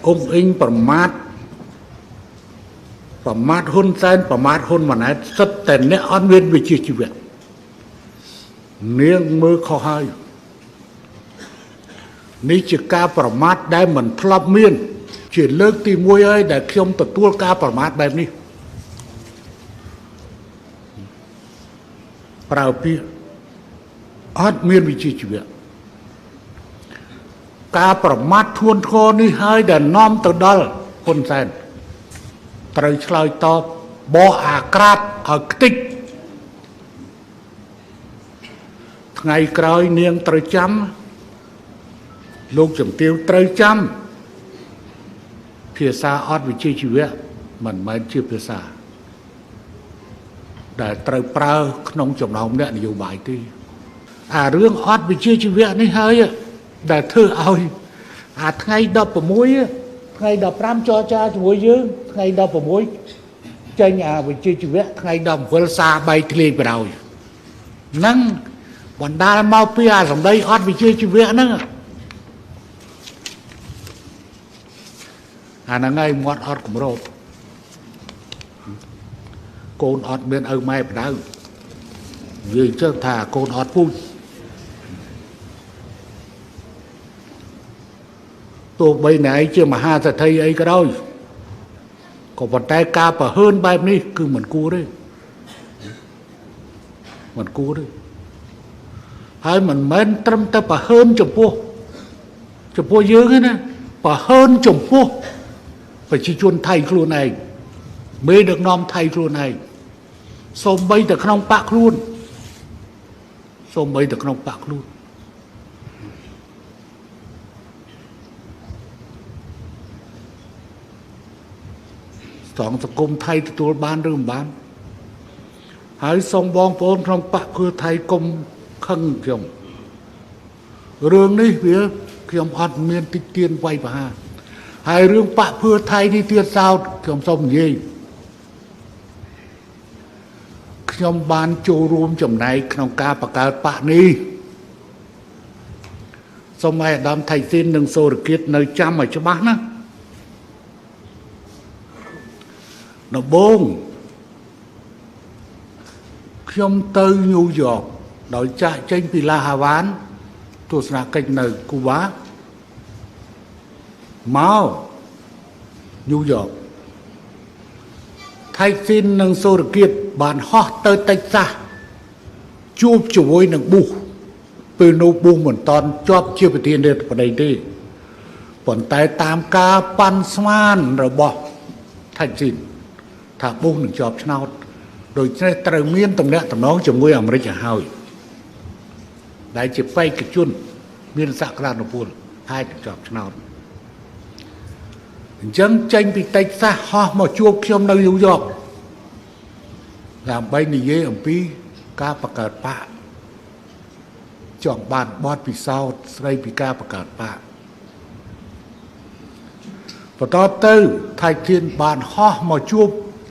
ông in phẩm mát hôn sen phẩm mát hôn mà nói rất tên nét an nguyên về chi việc niềng mơ khó hai ní chỉ ca phẩm mát đây mình flop miên chỉ lớn thì môi ơi để khi ông tập tua ca phẩm mátបែបនេះប្រើពាក្យអត់មានវិជ្ជាជីវៈការប្រមាថធ្ងន់ធ្ងរនេះហើយដែលនាំទៅដល់ហ៊ុនសែនត្រូវឆ្លើយតบบោះអាក្រាតឲ្យខ្ទេចថ្ងៃក្រោយនាងត្រូវចាំលោកជំទាវត្រូវចាំភាសាអត់វិជ្ជាជីវៈមិនមែនជាភាសាដែលត្រូវប្រើក្នុងចំណោមអ្នកនយោបាយទេអារឿងអត់វិជ្ជាជីវៈនេះហើយដែលធ្វើឲ្យអាថ្ងៃ16ថ្ងៃ15ចរចាជាមួយយើងថ្ងៃ16ចេញអាវិជ្ជាជីវៈថ្ងៃ17សារបែកធ្លាយបដ ாய் ហ្នឹងបណ្ដាលមកពីអាសម្ដីអត់វិជ្ជាជីវៈហ្នឹងអាហ្នឹងឯងមាត់អត់គម្របកូនអត់មានឪម៉ែបដៅនិយាយចឹងថាកូនអត់ពូជទោះបីណែជាមហាសេដ្ឋីអីក៏ដោយក៏ប៉ុន្តែការប្រហើនបែបនេះគឺមិនគួរទេមិនគួរទេហើយមិនមែនត្រឹមតែប្រហើនចំពោះយើងទេណាប្រហើនចំពោះប្រជាជនថៃខ្លួនឯងមេដឹកនាំថៃខ្លួនឯងសូម្បីតែក្នុងបកខ្លួនស្ទងសង្គមថៃទទួលបានឬមិនបានហើយសូមបងប្អូនក្នុងបកគឺថៃកុំខឹងខ្ញុំរឿងនេះវាខ្ញុំអត់មានតិចទៀនវាយប្រហារហើយរឿងបកភឿថៃនេះទៀតសោតខ្ញុំសូមនិយាយខ្ញុំបានចូលរួមចំណែកក្នុងការបង្កើតបកនេះសូមឲ្យអាដាមថៃស៊ីននិងសូរគៀតនៅចាំឲ្យច្បាស់ណាដំបូងខ្ញុំទៅញូវយ៉កដោយចាក់ចេញពីឡាហាវ៉ានទស្សនកិច្ចនៅគូបាមកញូវយ៉កថៃស៊ីននិងសូរគៀតបានហោះទៅតិចសាសជួបជាមួយនឹងប៊ូសពេលនោះប៊ូសមិនតន់ជាប់ជាប្រធានាធិបតីទេប៉ុន្តែតាមការប៉ាន់ស្មានរបស់ថៃស៊ីនថាប៊ូសនឹងជាប់ឆ្នោតដូច្នេះត្រូវមានទំនាក់ទំនងជាមួយអាមេរិកឲ្យហើយដែលជាបេក្ខជនមានសក្តានុពលអាចជាប់ឆ្នោតអញ្ចឹងចេញពីតិចសាសហោះមកជួបខ្ញុំនៅញូវយ៉កដើម្បីនិយាយអំពីការបង្កើតបកចង់បានបទពិសោធន៍ស្ដីពីការបង្កើតបកបន្តទៅថៃធានបានហោះមកជួប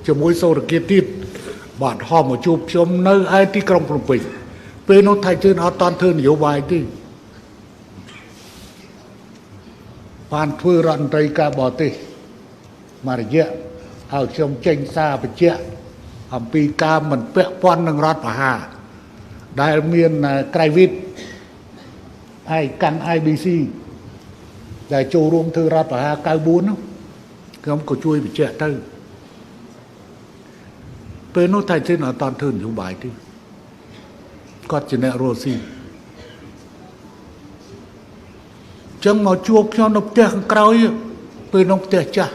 ជាមួយសូរគៀតទៀតបានហោះមកជួបខ្ញុំនៅឯទីក្រុងភ្នំពេញពេលនោះថៃធានអត់តន់ធ្វើនយោបាយទេបានធ្វើរដ្ឋមន្ត្រីការបរទេសមួយរយៈហើយខ្ញុំចេញសារបញ្ជាក់អំពីការមិនពាក់ព័ន្ធនឹងរដ្ឋប្រហារដែលមានក្រៃវិតហើយកាន់ IBC ដែលចូលរួមធ្វើរដ្ឋប្រហារ94នោះខ្ញុំក៏ជួយបញ្ជាក់ទៅពេលនោះថៃធានអត់តន់ធ្វើនយោបាយទេគាត់ជាអ្នករស់ស៊ីចឹងមកជួបខ្ញុំនៅផ្ទះខាងក្រោយពេលក្នុងផ្ទះចាស់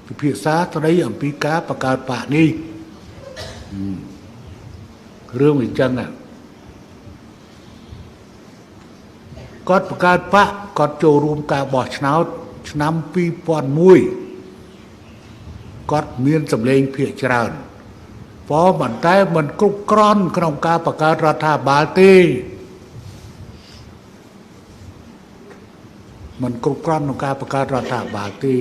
ពិភាក្សាស្ដីអំពីការបង្កើតបកនេះរឿងអញ្ចឹងគាត់បង្កើតបកគាត់ចូលរួមការបោះឆ្នោតឆ្នាំ2001គាត់មានសម្លេងភាគច្រើនប៉ុន្តែមិនគ្រប់គ្រាន់ក្នុងការបង្កើតរដ្ឋាភិបាលទេមិនគ្រប់គ្រាន់ក្នុងការបង្កើតរដ្ឋាភិបាលទេ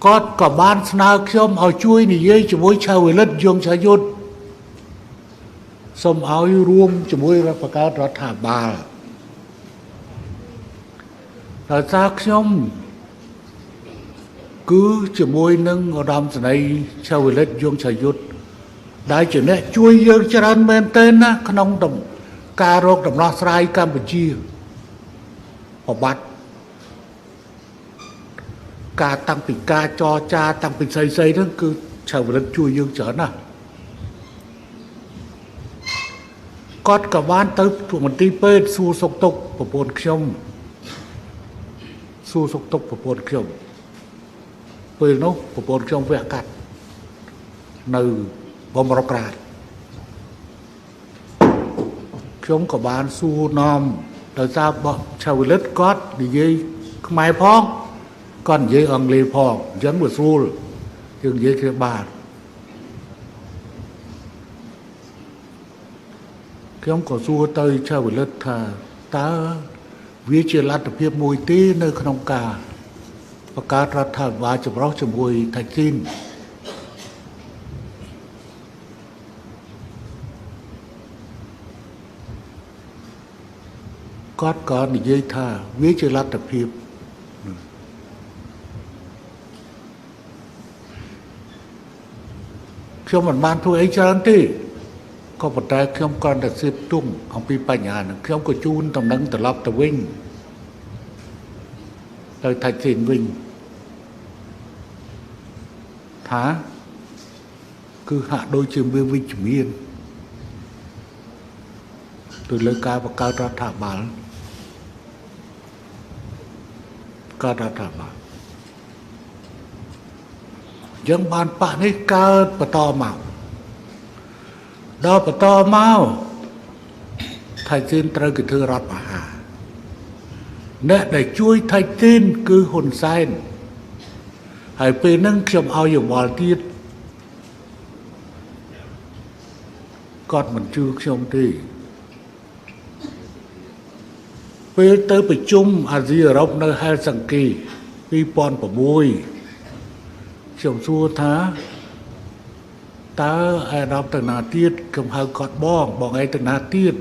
គាត់ក៏បានស្នើខ្ញុំឲ្យជួយនិយាយជាមួយឆៅវិលិតយងឆាយុទ្ធសូមឲ្យរួមជាមួយបង្កើតរដ្ឋាភិបាល ដោយសារខ្ញុំគឺជានឹងឧត្តមសេនីយ៍ឆាវលិតយងឆាយុទ្ធដែលជាអ្នកជួយយើងច្រើនមែនទែនណាក្នុងការរកដំណោះស្រាយកម្ពុជាប្របាត់ការតាំងពីការចរចាតាំងពីស្អីហ្នឹងគឺឆាវលិតជួយយើងច្រើនណាស់គាត់ក៏បានទៅមន្ទីរពេទ្យសួរសុខទុក្ខប្រពន្ធខ្ញុំសួរសុខទុក្ខប្រពន្ធខ្ញុំពេលនោះប្រពន្ធខ្ញុំវះកាត់នៅបំរុក្រាតខ្ញុំក៏បានសួរនាំដោយសារបកឆាវលិតគាត់និយាយខ្មែរផងគាត់និយាយអង់គ្លេសផងអញ្ចឹងវាស្រួលយើងនិយាយគ្នាបានខ្ញុំក៏សួរទៅឆាវលិតថាតើវាជាលទ្ធភាពមួយទេនៅក្នុងការបង្កើតរដ្ឋាភិបាលចម្រុះជាមួយថៃស៊ីនគាត់ក៏និយាយថាវាជាលទ្ធភាពខ្ញុំមិនបានធ្វើអីច្រើនទេក៏ប៉ុន្តែខ្ញុំគ្រាន់តែសៀបទុំអំពីបញ្ហាហ្នឹងខ្ញុំក៏ជូនដំណឹងត្រឡប់ទៅវិញទៅថៃស៊ីនវិញថាគឺហាក់ដូចជាវាវិជ្ជមានទៅលើការបង្កើតរដ្ឋាភិបាលយើងបានបកនេះកើតបន្តមកដល់បន្តមកថៃស៊ីនត្រូវគេធ្វើរដ្ឋប្រហារអ្នកដែលជួយថៃស៊ីនគឺហ៊ុនសែនហើយពេលហ្នឹងខ្ញុំឲ្យយោបល់ទៀតគាត់មិនជឿខ្ញុំទេពេលទៅប្រជុំអាស៊ីអឺរ៉ុបនៅហែលសិង្ហី2006ខ្ញុំសួរថាតើអាដាមទៅណាទៀតខ្ញុំហៅគាត់បងឯងទៅណាទៀត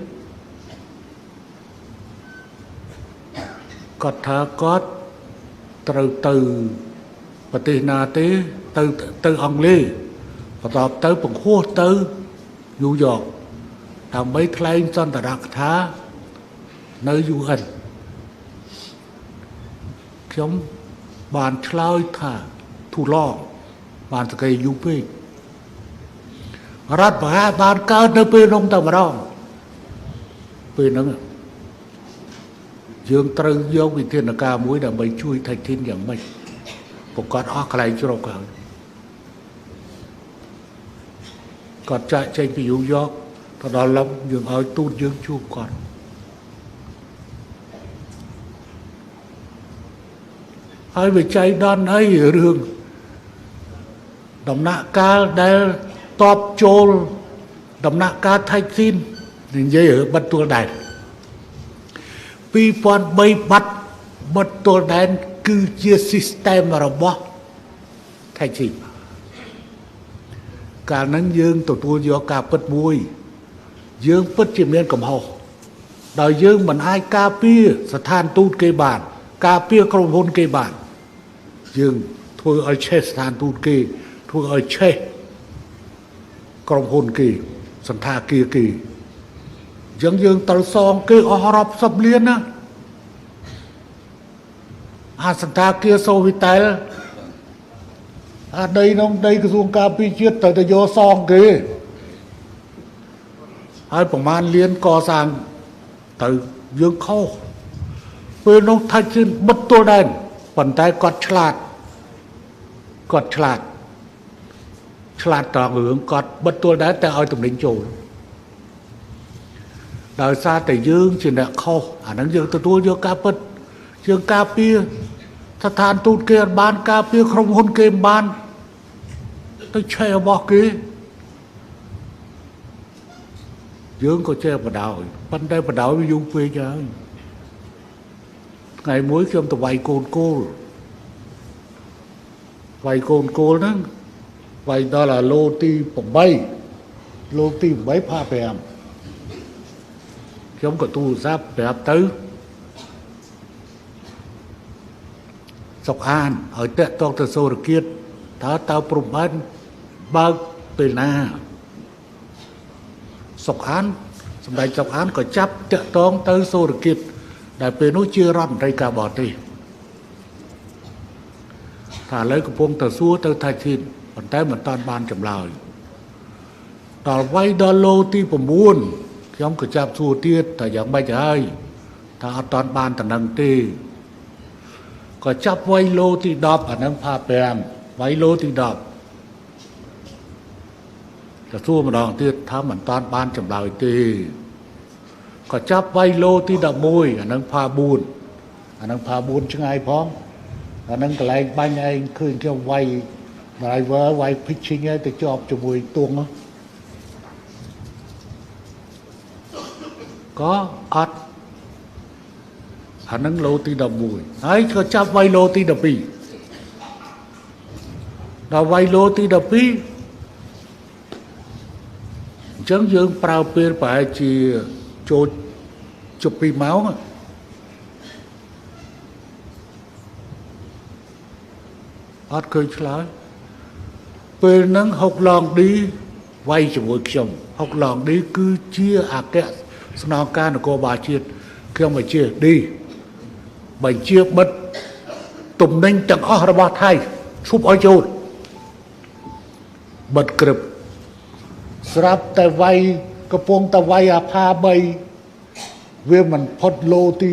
គាត់ថាគាត់ត្រូវទៅប្រទេសណាទេទៅអង់គ្លេសបន្ទាប់ទៅបង្ហោះទៅញូវយ៉កដើម្បីថ្លែងសន្ទរកថានៅ UN ខ្ញុំបានឆ្លើយថាទូឡងបានសក្តិយូរពេករដ្ឋប្រហារបានកើតនៅពេលនោះតែម្ដងពេលហ្នឹងយើងត្រូវយកវិធានការមួយដើម្បីជួយថៃស៊ីនយ៉ាងម៉េចប្រកាសអស់កន្លែងជ្រកហើយគាត់ចាក់ចេញពីញូវយ៉កទៅដល់ឡុងយើងឲ្យទូតយើងជួបគាត់ហើយវិច័យដនអីរឿងដំណាក់កាលដែលតបចូលដំណាក់កាលថៃស៊ីននិយាយបិទទួលដែន2003បាត់បិទទួលដែនគឺជា system របស់ថៃស៊ីនកាលហ្នឹងយើងទទួលយកការពិតមួយយើងពិតជាមានកំហុសដោយយើងមិនអាចការពារស្ថានទូតគេបានការពារក្រុមហ៊ុនគេបានយើងធ្វើឲ្យឆេះស្ថានទូតគេធ្វើឲ្យឆេះក្រុមហ៊ុនគេសន្តាគារគេអញ្ចឹងយើងត្រូវសងគេអស់រាប់សិបលានណាអាសន្តាគារសូវីតែលអាដីនោះដីក្រសួងការពារជាតិត្រូវតែយកសងគេហើយប្រមាណលានកសាងទៅយើងខុសពេលនោះថៃស៊ីនបិទទួលដែនប៉ុន្តែគាត់ឆ្លាតត្រង់រឿងគាត់បិទទួលដែនតែឲ្យទំនិញចូលដោយសារតែយើងជាអ្នកខុសអាហ្នឹងយើងទទួលយកការពិតយើងការពារស្ថានទូតគេអត់បានការពារក្រុមហ៊ុនគេមិនបានទៅឆេះរបស់គេយើងក៏ចេះបដ ாய் ប៉ុន្តែបដ ாய் វាយូរពេកហើយថ្ងៃមួយខ្ញុំទៅវាយកូនគោលហ្នឹងវាយដល់អាឡូទី8ឡូទី8ផា5ខ្ញុំក៏ទូរស័ព្ទប្រាប់ទៅ សុកអានឲ្យតេតងទៅសូរគៀតតើព្រំបានបើកពេលណាសុកអានសម្ដេចសុកអានក៏ចាប់តេតងទៅសូរគៀតដែលពេលនោះជារដ្ឋមន្ត្រីការបរទេសថាឥឡូវកំពុងទៅសួរទៅថៃធីនប៉ុន្តែមិនតាន់បានចម្លើយដល់វាយដល់ឡូទី9ខ្ញុំក៏ចាប់សួរទៀតតែយ៉ាងម៉េចហើយថាអត់តាន់បានតំណឹងទេក៏ចាប់វាយឡូទី10អានឹងផា5វាយឡូទី10ក៏សួរម្ដងទៀតថាមិនតាន់បានចម្លើយទេក៏ចាប់វាយឡូទី11អានឹងផា4អានឹងផា4ឆ្ងាយផងអានឹងកន្លែងបាញ់ឯងឃើញខ្ញុំវាយ driver វាយ pitching ឯងទៅជាប់ជាមួយទួងក៏អត់អានឹងឡូទី11ហើយក៏ចាប់វាយឡូទី12ដល់វាយឡូទី12អញ្ចឹងយើងប្រើពេលប្រហែលជាចូលជប់2ម៉ោងអត់ឃើញឆ្លើយពេលហ្នឹងហុកឡងឌីវាយជាមួយខ្ញុំហុកឡងឌីគឺជាអគ្គស្នងការនគរបាលជាតិខ្ញុំមកជាឌីបញ្ជាបិទទំនិញទាំងអស់របស់ថៃឈប់ឲ្យចូលបិទក្រឹបស្រាប់តែវាយកំពុងតែវាយអាផា3វាមិនផុតឡូទី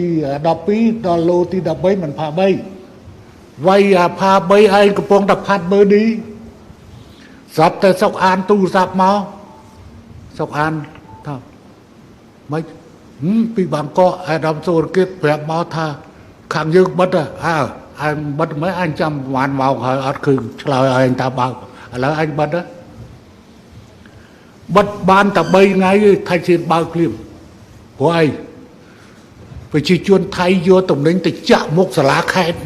12ដល់ឡូទី13មិនផា3វាយអាផា3ឯងកំពុងតែផាត់មើលនេះស្រាប់តែសុកអានទូរស័ព្ទមកសុកអានថាម៉េចពីបាងកកអាដាមសូរគិតប្រាប់មកថាខាងយើងបិទអើបិទមិនអញចាំប្រហែលម៉ោងហើយអត់ឃើញឆ្លើយឲ្យអញថាបើកឥឡូវអញបិទបានតែ3ថ្ងៃថៃជាតិបើកភ្លាមព្រោះអីប្រជាជនថៃយកតំណែងទៅចាក់មុខសាលាខេត្ត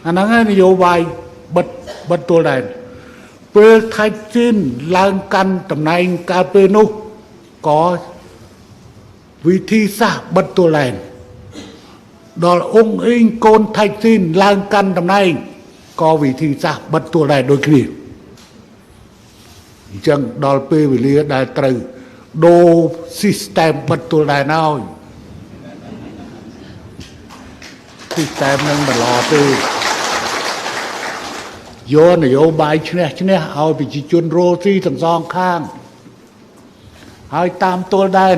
អាហ្នឹងឯងនយោបាយបិទទួលដែនពេលថៃជាតិឡើងកាន់តំណែងកាលពេលនោះក៏វិធីសាស្ត្របិទទួលដែនដល់អង្គអ៊ីងកូនថៃស៊ីនឡើងកាន់តំណែងក៏វិធីសាស្ត្របិទទួលដែនដូចគ្នាអញ្ចឹងដល់ពេលវេលាដែលត្រូវដូរ system បិទទួលដែនហើយ system នឹងមិនល្អទេយកនយោបាយឈ្នះឲ្យប្រជាជនរស់ស៊ីទាំងសងខាងហើយតាមទួលដែន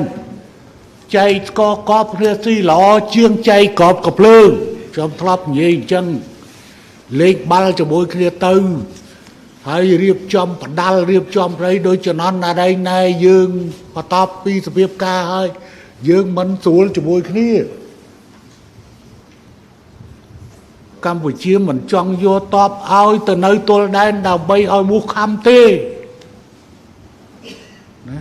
ចៃស្កកប់គ្នាស៊ីល្អជាងចៃកប់កភ្លើងខ្ញុំធ្លាប់និយាយអញ្ចឹងលេខបាល់ជាមួយគ្នាទៅហើយរៀបចំបដាល់រៀបចំព្រៃដោយចំណន់ណាដៃណែយើងបន្ទាប់ពីសភាពការហើយយើងមិនស្រួលជាមួយគ្នាកម្ពុជាមិនចង់យកតបឲ្យទៅនៅទល់ដែនដើម្បីឲ្យមូសខំទេណា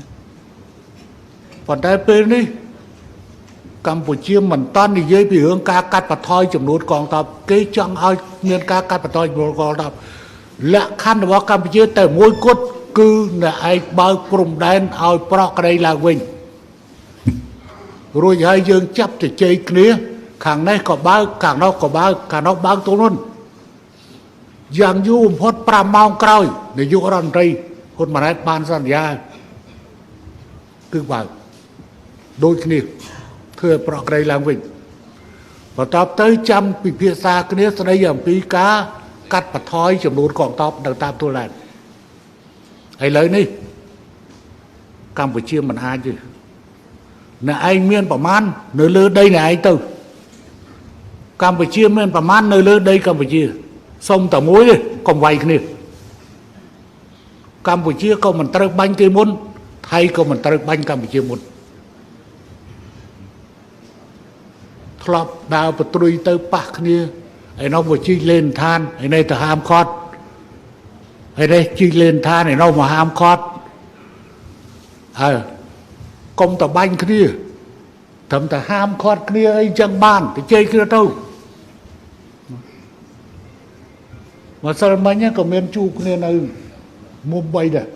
ប៉ុន្តែពេលនេះកម្ពុជាមិនតាន់និយាយពីរឿងការកាត់បន្ថយចំនួនកងទ័ពគេចង់ឲ្យមានការកាត់បន្ថយចំនួនកងទ័ពលក្ខខណ្ឌរបស់កម្ពុជាតែមួយគត់គឺអ្នកឯងបើកព្រំដែនឲ្យប្រកក្តីឡើងវិញរួចហើយយើងចាប់ជជែកគ្នាខាងនេះក៏បើកខាងនោះក៏បើកខាងនោះបើកទៅនោះយ៉ាងយូរបំផុត5ម៉ោងក្រោយនាយករដ្ឋមន្ត្រីហ៊ុនម៉ាណែតបានសន្យាគឺបើកដូចគ្នាធ្វើប្រកក្តីឡើងវិញបន្ទាប់ទៅចាំពិភាក្សាគ្នាស្ដីអំពីការកាត់បន្ថយចំនួនកងទ័ពនៅតាមទួលដែនឥឡូវនេះកម្ពុជាមិនអាចទេអ្នកឯងមានប្រមាណនៅលើដីអ្នកឯងទៅកម្ពុជាមានប្រមាណនៅលើដីកម្ពុជាសុំតែមួយទេកុំវាយគ្នាកម្ពុជាក៏មិនត្រូវបាញ់គេមុនថៃក៏មិនត្រូវបាញ់កម្ពុជាមុនធ្លាប់ដើរប្រទ្រុយទៅប៉ះគ្នាឯនោះមកជីកលេនឋានឯនេះទៅហាមឃាត់ឯនេះជីកលេនឋានឯនោះមកហាមឃាត់ហើយកុំតបាញ់គ្នាត្រឹមតែហាមឃាត់គ្នាអីចឹងបានទៅជ័យគ្នាទៅមកសិលមិញក៏មានជួបគ្នានៅមុំបីដែរ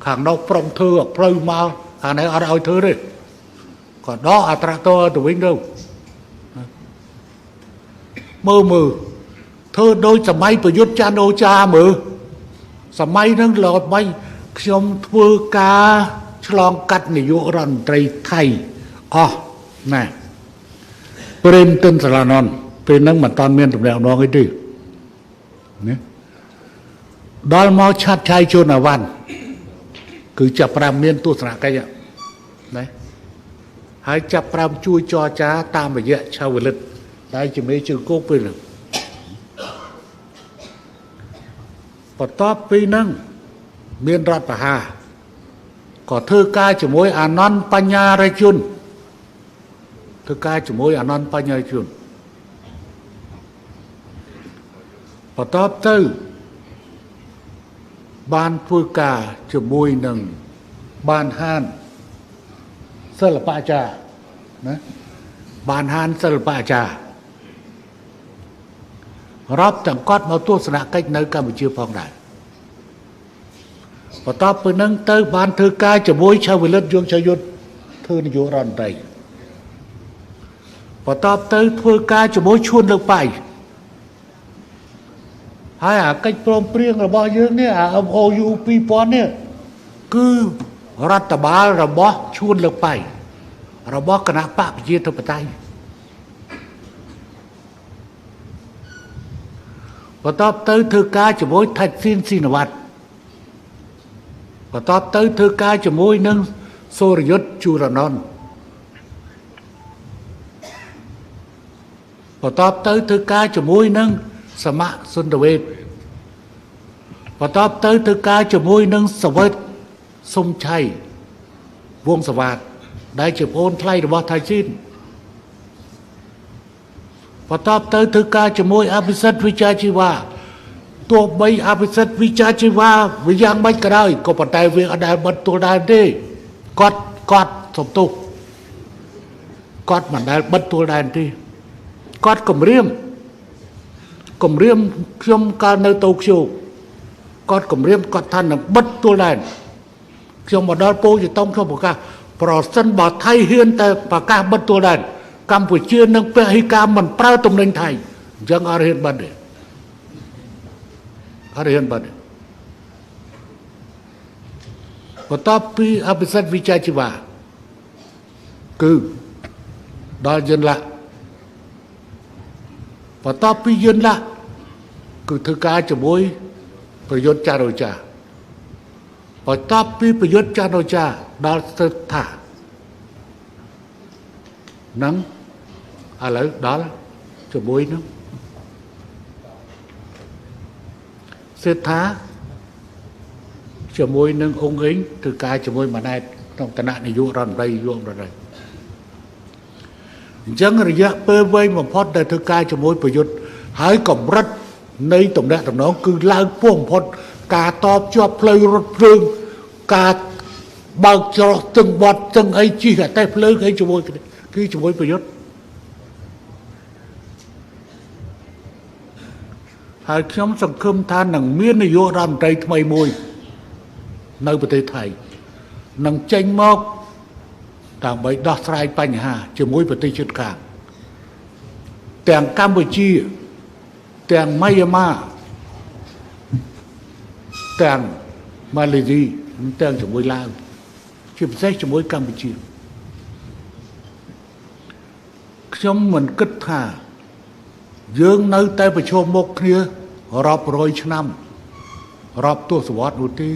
ខាងនោះប្រុងធ្វើផ្លូវមកខាងនេះអត់ឲ្យធ្វើទេ còn đó à tractor từ bên đâu mơ thơ đôi sầm máyประยุทธ์จันทร์โอชามือสมัยนั้นหลอดไม่ชมធ្វើការឆ្លងកាត់នាយករដ្ឋមន្ត្រីថៃអស់ណាព្រមទិនសាឡាណនពេលហ្នឹងមិនតាន់មានតំណែងដងអីទេណាដល់មកឆាត់ឆាយជួនអាវ៉ាន់គឺចាប់ប្រាំមានទស្សនកិច្ចណាហើយចាប់ប្រាំជួយចរចាតាមរយៈឆាវលិតដែលជាមេជើងគោកពេលហ្នឹងបន្ទាប់ពីហ្នឹងមានរដ្ឋប្រហារក៏ធ្វើការជាមួយអានន្តបញ្ញារជនធ្វើការជាមួយអានន្តបញ្ញារជនបន្ទាប់ទៅបានធ្វើការជាមួយនឹងបានហានសិល្បៈអាចារ្យណាបានហានសិល្បៈអាចារ្យរាប់ទាំងគាត់មកទស្សនកិច្ចនៅកម្ពុជាផងដែរបន្ទាប់ពីនឹងទៅបានធ្វើការជាមួយឆាវលិតយងឆាយុទ្ធធ្វើនាយករដ្ឋមន្ត្រីបន្ទាប់ទៅធ្វើការជាមួយឈួនលើកបៃហើយអាកិច្ចព្រមព្រៀងរបស់យើងនេះអា MOU 2000នេះគឺរដ្ឋបាលរបស់ឈួនលើកបៃរបស់គណៈបកប្រជាធិបតេយ្យបន្ទាប់ទៅធ្វើការជាមួយថៃស៊ីនស៊ីនវ៉ាត់បន្ទាប់ទៅធ្វើការជាមួយនឹងសូរយុទ្ធជូរណនបន្ទាប់ទៅធ្វើការជាមួយនឹងសមៈសុនទវេទបន្ទាប់ទៅធ្វើការជាមួយនឹងសវេតសុំឆៃវងសវ៉ាតដែលជាប្អូនថ្លៃរបស់ថៃស៊ីនបន្ទាប់ទៅធ្វើការជាមួយអភិសិទ្ធវិជ្ជាជីវៈទោះបីអភិសិទ្ធវិជ្ជាជីវៈវាយ៉ាងម៉េចក៏ដោយក៏ប៉ុន្តែវាអត់ដែលបិទទួលដែរទេគាត់សំទោសគាត់មិនដែលបិទទួលដែរទេគាត់គម្រាមខ្ញុំកាលនៅតូក្យូគាត់គម្រាមគាត់ថានឹងបិទទួលដែរខ្ញុំមកដល់ពោធិ៍ជាតុងខ្ញុំប្រកាសប្រសិនបើថៃហ៊ានតែប្រកាសបិទទួលដែរកម្ពុជានឹងពហិការមិនប្រើទំនិញថៃអញ្ចឹងអត់ហ៊ានបិទទេអត់ហ៊ានបិទទេបន្ទាប់ពីអភិសិទ្ធវិជ្ជាជីវៈគឺដល់យិនឡាបន្ទាប់ពីយិនឡាគឺធ្វើការជាមួយប្រយុទ្ធចារោចាបន្ទាប់ពីប្រយុទ្ធចារោចាដល់ស្ទើរថានឹងឥឡូវដល់ជាមួយនឹងសេដ្ឋាជាមួយនឹងអង្គអ៊ីងធ្វើការជាមួយម៉ាណែតក្នុងគណៈនាយករដ្ឋមន្ត្រីយករដ្ឋអញ្ចឹងរយៈពេលវែងបំផុតដែលធ្វើការជាមួយប្រយុទ្ធហើយកម្រិតនៃតំណែងតំណងគឺឡើងពោះបំផុតការតបជាប់ផ្លូវរថភ្លើងការបើកច្រោះទឹងបត់ទឹងអីជិះអតេះភ្លើងអីជាមួយគឺជាមួយប្រយុទ្ធហើយខ្ញុំសង្ឃឹមថានឹងមាននាយករដ្ឋមន្ត្រីថ្មីមួយនៅប្រទេសថៃនឹងចេញមកដើម្បីដោះស្រាយបញ្ហាជាមួយប្រទេសជិតខាងទាំងកម្ពុជាទាំងម៉ាយ៉ាម៉ាទាំងម៉ាឡេស៊ីទាំងជាមួយឡាវជាពិសេសជាមួយកម្ពុជាខ្ញុំមិនគិតថាយើងនៅតែប្រឈមមុខគ្នារាប់រយឆ្នាំរាប់ទសវត្សរ៍នោះទេ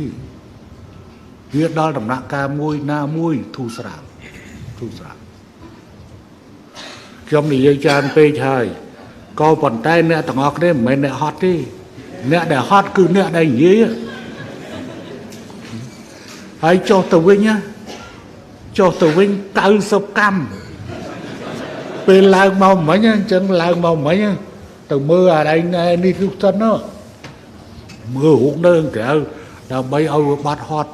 វាដល់ដំណាក់កាលមួយណាមួយធូរស្រាលខ្ញុំនិយាយច្រើនពេកហើយក៏ប៉ុន្តែអ្នកទាំងអស់គ្នាមិនមែនអ្នកហត់ទេអ្នកដែលហត់គឺអ្នកដែលនិយាយហើយចុះទៅវិញ90កម្មពេលឡើងមកមិញអញ្ចឹងឡើងមកមិញទៅមើលអាឯងនេះគឺសិនមើលរូបនៅក្រៅដើម្បីឲ្យវាបាត់ហត់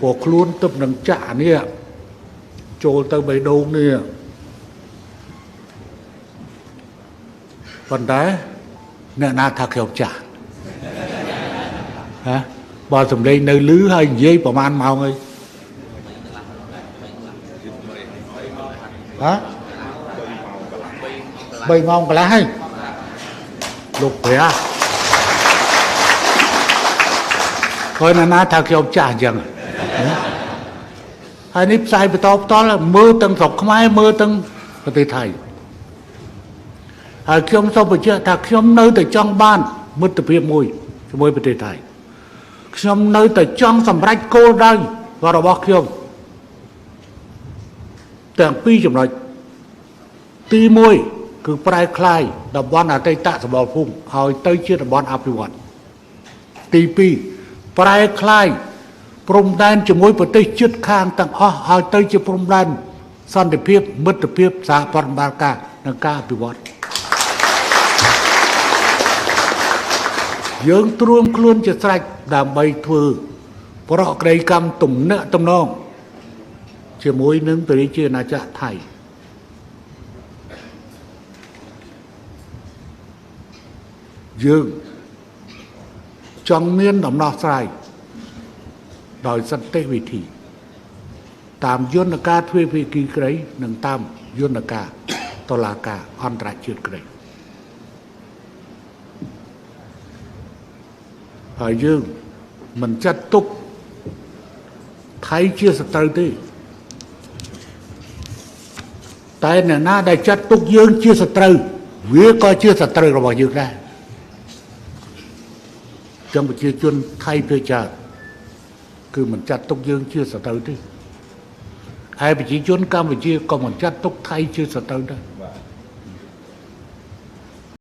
ព្រោះខ្លួនទឹកនឹងចាក់នេះចូលទៅបេះដូងនេះប៉ុន្តែអ្នកណាថាខ្ញុំចាស់ហ៎បើសម្លេងនៅលឺហើយនិយាយប្រហែលម៉ោងហើយ ฮะ3 ម៉ោងកន្លះហើយលោកព្រះcoiណាថាខ្ញុំចាស់អញ្ចឹងហើយនេះផ្សាយបន្តមើលទាំងស្រុកខ្មែរមើលទាំងប្រទេសថៃហើយខ្ញុំសូមបញ្ជាក់ថាខ្ញុំនៅតែចង់បានមិត្តភាពមួយជាមួយប្រទេសថៃខ្ញុំនៅតែចង់សម្រេចគោលដៅរបស់ខ្ញុំទាំងពីរចំណុចទី1គឺប្រែក្លាយតំបន់អតីតសម្បល់ភូមិឲ្យទៅជាតំបន់អភិវឌ្ឍទី2ប្រែក្លាយព្រំដែនជាមួយប្រទេសជិតខាងទាំងអស់ឲ្យទៅជាព្រំដែនសន្តិភាពមិត្តភាពសហប្រតិបត្តិការនិងការអភិវឌ្ឍយើងត្រៀមខ្លួនជាស្រេចដើម្បីធ្វើប្រកក្តីកម្មទំនាក់ទំនងជាមួយនឹងប្រជាណាចក្រថៃយើងចង់មានដំណោះស្រាយដោយសន្តិវិធីតាមយន្តការទ្វេភាគីក្តីនិងតាមយន្តការតុលាការអន្តរជាតិក្តីហើយយើងមិនចាត់ទុកថៃជាសត្រូវទេតែអ្នកណាដែលចាត់ទុកយើងជាសត្រូវវាក៏ជាសត្រូវរបស់យើងដែរចំប្រជាជនថៃភាគច្រើនគឺមិនចាត់ទុកយើងជាសត្រូវទេហើយប្រជាជនកម្ពុជាក៏មិនចាត់ទុកថៃជាសត្រូវដែរ